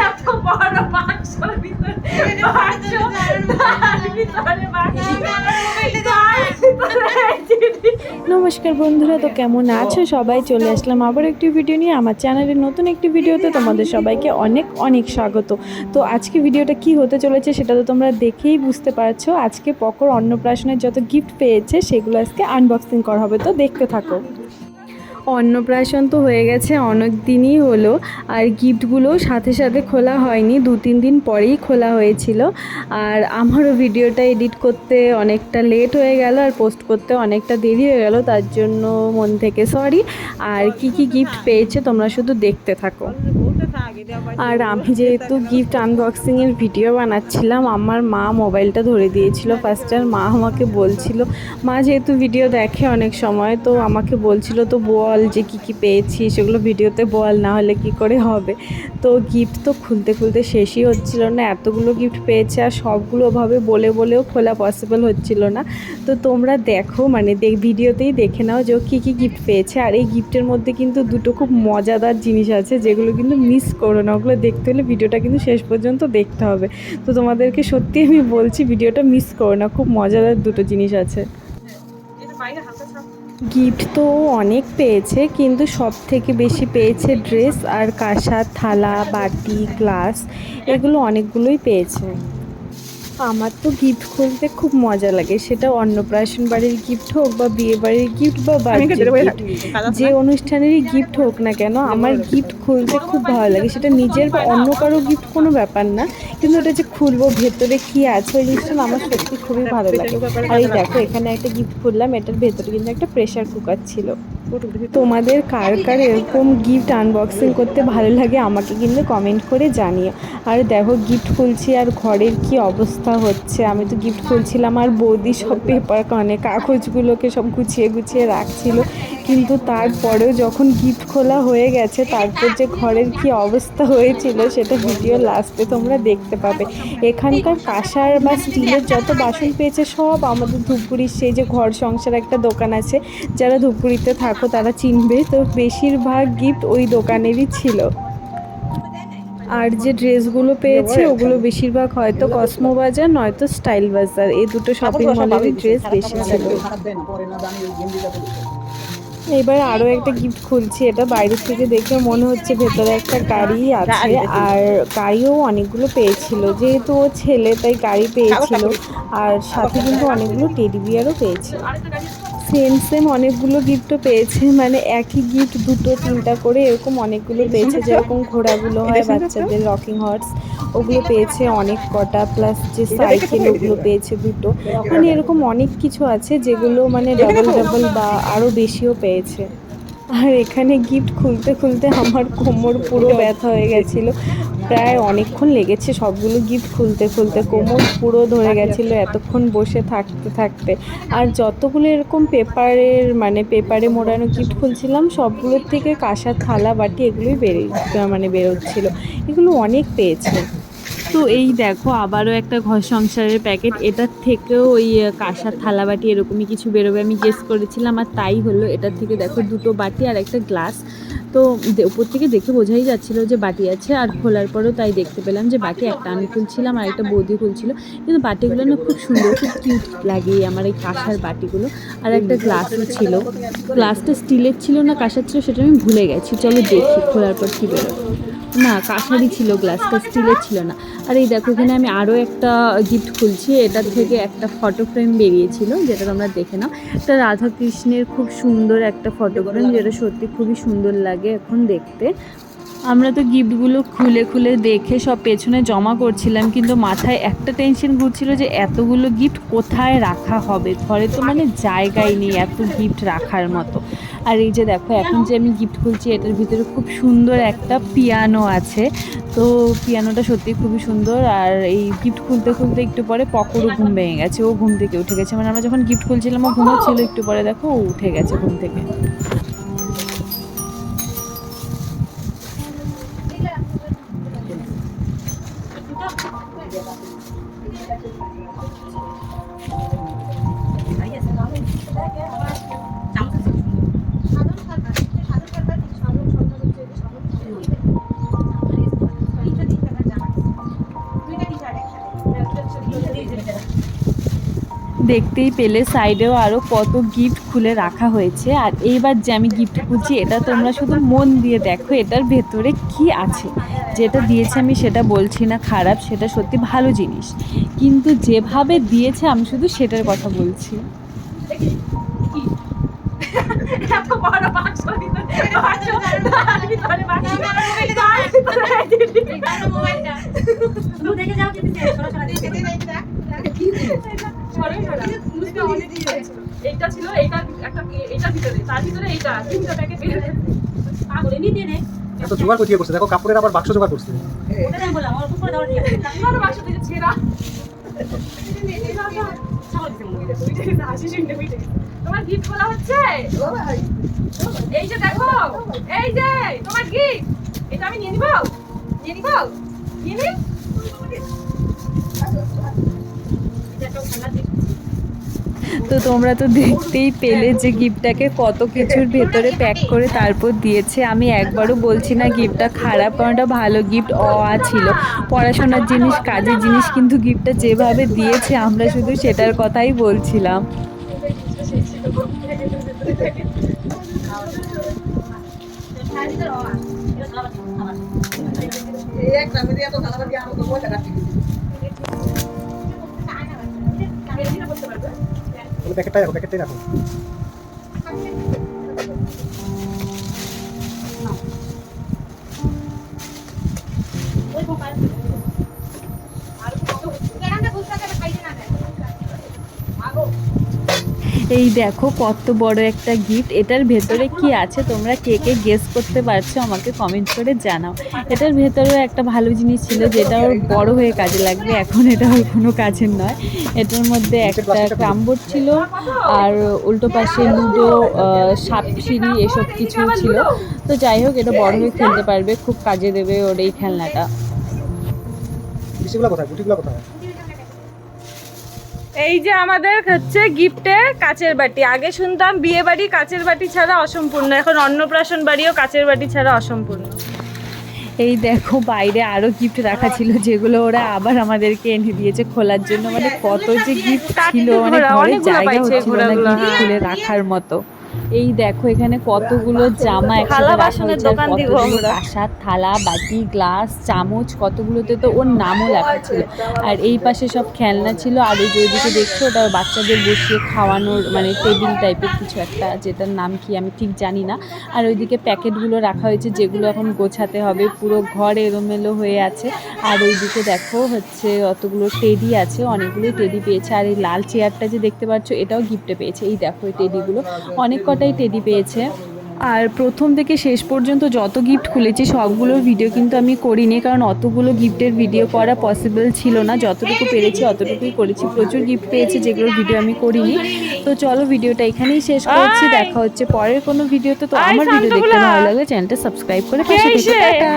এত বড় বাক্সর ভিতরে নমস্কার বন্ধুরা, তো কেমন আছো সবাই? চলে আসলাম আবার একটি ভিডিও নিয়ে আমার চ্যানেলের নতুন একটি ভিডিওতে। তোমাদের সবাইকে অনেক অনেক স্বাগত। তো আজকে ভিডিওটা কি হতে চলেছে সেটা তো তোমরা দেখেই বুঝতে পারছো। আজকে পকর অন্নপ্রাশনের যত গিফট পেয়েছে সেগুলো আজকে আনবক্সিং করা হবে, তো দেখতে থাকো। অন্নপ্রাশন তো হয়ে গেছে, অনেক দিনই হলো, আর গিফটগুলো সাথে সাথে খোলা হয়নি, 2-3 দিন পরেই খোলা হয়েছিল। আর আমারও ভিডিওটা এডিট করতে অনেকটা লেট হয়ে গেল আর পোস্ট করতে অনেকটা দেরি হয়ে গেল, তার জন্য মন থেকে সরি। আর কি কি গিফট পেয়েছে তোমরা শুধু দেখতে থাকো। আর আমি যেহেতু গিফট আনবক্সিংয়ের ভিডিও বানাচ্ছিলাম, আমার মা মোবাইলটা ধরে দিয়েছিল ফার্স্ট। আর মা আমাকে বলছিল, মা যেহেতু ভিডিও দেখে অনেক সময়, তো আমাকে বলছিল তো বল যে কী কী পেয়েছি সেগুলো ভিডিওতে বল, না হলে কি করে হবে। তো গিফট তো খুলতে খুলতে শেষই হচ্ছিল না, এতগুলো গিফট পেয়েছে আর সবগুলো ওভাবে বলে বলেও খোলা পসিবল হচ্ছিল না। তো তোমরা দেখো, মানে ভিডিওতেই দেখে নাও যে ও কী কী গিফট পেয়েছে। আর এই গিফটের মধ্যে কিন্তু দুটো খুব মজাদার জিনিস আছে, যেগুলো কিন্তু মিস করো না। ওগুলো দেখতে হলে ভিডিওটা কিন্তু শেষ পর্যন্ত দেখতে হবে। তো তোমাদেরকে সত্যি আমি বলছি, ভিডিওটা মিস করো না, খুব মজাদার দুটো জিনিস আছে। গিফট তো অনেক পেয়েছে, কিন্তু সব থেকে বেশি পেয়েছে ড্রেস আর কাঁসা, থালা, বাটি, গ্লাস, এগুলো অনেকগুলোই পেয়েছে। আমার তো গিফট খুলতে খুব মজা লাগে, সেটা অন্নপ্রাশন বাড়ির গিফট হোক বা বিয়ে বাড়ির গিফট বা বার্থডে গিফট, যে অনুষ্ঠানেরই গিফট হোক না কেন, আমার গিফট খুলতে খুব ভালো লাগে। সেটা নিজের বা অন্য কারো গিফট কোনো ব্যাপার না, কিন্তু ওটা যে খুলবো ভেতরে কি আছে ওই জিনিসটা না আমার সত্যি খুবই ভালো লাগে। আর এই দেখো, এখানে একটা গিফট খুললাম, এটার ভেতরে কিন্তু একটা প্রেসার কুকার ছিল। তোমাদের কার কার এরকম গিফট আনবক্সিং করতে ভালো লাগে আমাকে কিন্তু কমেন্ট করে জানিও। আর দেখো, গিফট খুলছি আর ঘরের কি অবস্থা হচ্ছে। আমি তো গিফট খুলছিলাম আর বৌদি সব পেপার কাগজগুলোকে সব গুছিয়ে গুছিয়ে রাখছিল, কিন্তু তারপরেও যখন গিফট খোলা হয়ে গেছে তারপর যে ঘরের কি অবস্থা হয়েছিল সেটা ভিডিও লাস্টে তোমরা দেখতে পাবে। এখানকার কাঁসার বা স্টিলের যত বাসন পেয়েছে সব আমাদের ধূপগুড়ির সেই যে ঘর সংসার একটা দোকান আছে, যারা ধূপগুড়িতে থাকো তারা চিনবে, তো বেশিরভাগ গিফট ওই দোকানেরই ছিল। আর যে ড্রেসগুলো পেয়েছে ওগুলো বেশিরভাগ হয়তো কসমো বাজার নয়তো স্টাইল বাজার, এই দুটো শপিং মলেরই ড্রেস বেশি ছিল। এবার আরও একটা গিফট খুলছি, এটা বাইরে থেকে দেখে মনে হচ্ছে ভেতরে একটা গাড়ি আছে। আর গাড়িও অনেকগুলো পেয়েছিল, যেহেতু ও ছেলে তাই গাড়ি পেয়েছিল। আর সাথে কিন্তু অনেকগুলো টেডি বিয়ারও পেয়েছিল। সেম সেম অনেকগুলো গিফটও পেয়েছে, মানে একই গিফট দুটো তিনটা করে এরকম অনেকগুলো পেয়েছে। যেরকম ঘোড়াগুলো হয় বাচ্চাদের, রকিং হর্স, ওগুলো পেয়েছে অনেক কটা, প্লাস যে সাইকেল ওগুলো পেয়েছে দুটো। মানে এরকম অনেক কিছু আছে যেগুলো মানে ডাবল ডাবল বা আরও বেশিও পেয়েছে। আর এখানে গিফট খুলতে খুলতে আমার কোমর পুরো ব্যথা হয়ে গেছিলো, প্রায় অনেকক্ষণ লেগেছে সবগুলো গিফট খুলতে খুলতে, কোমর পুরো ধরে গেছিলো এতক্ষণ বসে থাকতে থাকতে। আর যতগুলো এরকম পেপারে মোড়ানো গিফট খুলছিলাম সবগুলোর থেকে কাঁসার থালা বাটি এগুলোই বেরোচ্ছিলো, এগুলো অনেক পেয়েছে। তো এই দেখো, আবারও একটা ঘর সংসারের প্যাকেট, এটার থেকেও ওই কাঁসার থালা বাটি এরকমই কিছু বেরোবে আমি গেস করেছিলাম, আর তাই হলো। এটার থেকে দেখো দুটো বাটি আর একটা গ্লাস। তো উপর থেকে দেখে বোঝাই যাচ্ছিলো যে বাটি আছে, আর খোলার পরেও তাই দেখতে পেলাম যে বাটি একটা আমি খুলছিলাম আর একটা বৌদি খুলছিল। কিন্তু বাটিগুলো না খুব সুন্দর, খুব কিউট লাগে আমার এই কাঁসার বাটিগুলো। আর একটা গ্লাসও ছিল, গ্লাসটা স্টিলের ছিল না কাঁসার ছিল সেটা আমি ভুলে গেছি। চলো দেখি খোলার পর কী বেরোয়। না, কাঁসারই ছিল গ্লাসটা, স্টিলের ছিল না। আর এই দেখো, এখানে আমি আরও একটা গিফট খুলছি, এটার থেকে একটা ফটো ফ্রেম বেরিয়েছিল, যেটা তোমরা দেখে নাও। একটা রাধাকৃষ্ণের খুব সুন্দর একটা ফটো ফ্রেম, যেটা সত্যি খুবই সুন্দর লাগে এখন দেখতে। আমরা তো গিফটগুলো খুলে খুলে দেখে সব পেছনে জমা করছিলাম, কিন্তু মাথায় একটা টেনশন ঘুরছিল যে এতগুলো গিফট কোথায় রাখা হবে। ঘরে তো মানে জায়গাই নেই এত গিফট রাখার মতো। আর এই যে দেখো, এখন যে আমি গিফট খুলছি এটার ভিতরে খুব সুন্দর একটা পিয়ানো আছে। তো পিয়ানোটা সত্যি খুবই সুন্দর। আর এই গিফট খুলতে খুলতে একটু পরে পকরও ঘুম ভেঙে গেছে, ও ঘুম থেকে উঠে গেছে। মানে আমরা যখন গিফট খুলছিলাম ও ঘুমোচ্ছিল, একটু পরে দেখো ও উঠে গেছে ঘুম থেকে। দেখতেই পেলে সাইডেও আরও কত গিফট খুলে রাখা হয়েছে। আর এইবার যে আমি গিফট খুলছি এটা তোমরা শুধু মন দিয়ে দেখো এটার ভেতরে কি আছে। যেটা দিয়েছে আমি সেটা বলছি না খারাপ, সেটা সত্যি ভালো জিনিস, কিন্তু যেভাবে দিয়েছে আমি শুধু সেটার কথা বলছি। এত বড় বাক্স ভিতরে তার ভিতরে বাক্স মোবাইলটা তুমি দেখে যাও কি দিতে সরাসরি দেখে দেখ এইটা ছিল, এইটা একটা এইটার ভিতরে, তার ভিতরে এইটা তিনটা প্যাকেট বের হয়েছে। পাগল এমনি দিয়ে নে এত জোগাড় কোথায় করছে দেখো, কাপড়ের আবার বাক্স জোগাড় করছে। ওটা আমি বললাম আমার উপরে দাও দিয়ে আমার বাক্স থেকে ছেঁড়া তোমার গিফট খোলা হচ্ছে। এই যে দেখো, এই যে তোমার গিফট, এটা আমি নিয়ে নিব, নিয়ে নিব, নিয়ে নি। তো তোমরা তো দেখতেই পেলে যে গিফটটাকে কত কিছুর ভেতরে প্যাক করে তারপর দিয়েছে। আমি একবারও বলছি না গিফটটা খারাপ, কারণ এটা ভালো গিফট ছিল, পড়াশোনার জিনিস, কাজের জিনিস, কিন্তু গিফটটা যেভাবে দিয়েছে আমরা শুধু সেটার কথাই বলছিলাম। প্যাকেটটাই রাখো, প্যাকেটটাই রাখো। এই দেখো কত বড় একটা গিফট, এটার ভেতরে কি আছে তোমরা কে কে গেস করতে পারছো আমাকে কমেন্ট করে জানাও। এটার ভেতরেও একটা ভালো জিনিস ছিল যেটা ওর বড় হয়ে কাজে লাগবে, এখন এটা ওর কোনো কাজের নয়। এটার মধ্যে একটা ক্রামবোর্ড ছিল আর উল্টো পাশে লুডো, সাপ সিঁড়ি এসব কিছু ছিল। তো যাই হোক, এটা বড় হয়ে খেলতে পারবে, খুব কাজে দেবে ওর এই খেলনাটা। গুটিগুলো কোথায়, গুটিগুলো কোথায়? এই যে আমাদের হচ্ছে গিফটের কাচের বাটি। আগে শুনতাম বিয়ে বাড়ি কাচের বাটি ছাড়া অসম্পূর্ণ, এখন অন্নপ্রাশন বাড়িও কাচের বাটি ছাড়া অসম্পূর্ণ। এই দেখো বাইরে আরো গিফট রাখা ছিল যেগুলো ওরা আবার আমাদেরকে এনে দিয়েছে খোলার জন্য। মানে কত যে গিফট ছিল, মানে ঘরে জায়গা হচ্ছিল না গিফট খুলে রাখার মতো। এই দেখো এখানে কতগুলো জামা একসাথে রাখা হয়েছে, কতগুলো কাঁসার থালা, বাটি, গ্লাস, চামচ, কতগুলোতে তো ওর নামও লেখা ছিল। আর এই পাশে সব খেলনা ছিল, আর ওই যে ওইদিকে দেখছো ওটা বাচ্চাদের বসিয়ে খাওয়ানোর মানে টেবিল টাইপের কিছু একটা, যেটার নাম কি আমি ঠিক জানি না। আর ওইদিকে প্যাকেটগুলো রাখা হয়েছে যেগুলো এখন গোছাতে হবে, পুরো ঘর এলোমেলো হয়ে আছে। আর ওইদিকে দেখো হচ্ছে অতগুলো টেডি আছে, অনেকগুলো টেডি পেয়েছে। আর এই লাল চেয়ারটা যে দেখতে পাচ্ছ এটাও গিফটে পেয়েছে। এই দেখো এই টেডিগুলো, অনেক কটাই টেডি পেয়েছে। আর প্রথম থেকে শেষ পর্যন্ত যত গিফট খুলেছি সবগুলোর ভিডিও কিন্তু আমি করিনি, কারণ অতগুলো গিফটের ভিডিও করা পসিবল ছিল না। যতটুকু পেরেছি অতটুকুই করেছি। প্রচুর গিফট পেয়েছি যেগুলোর ভিডিও আমি করিনি। তো চলো ভিডিওটা এখানেই শেষ করছি, দেখা হচ্ছে পরের কোনো ভিডিওতে। তো আমার ভিডিও দেখতে ভালো লাগলে চ্যানেলটা সাবস্ক্রাইব করে পাশে থেকো। টাটা।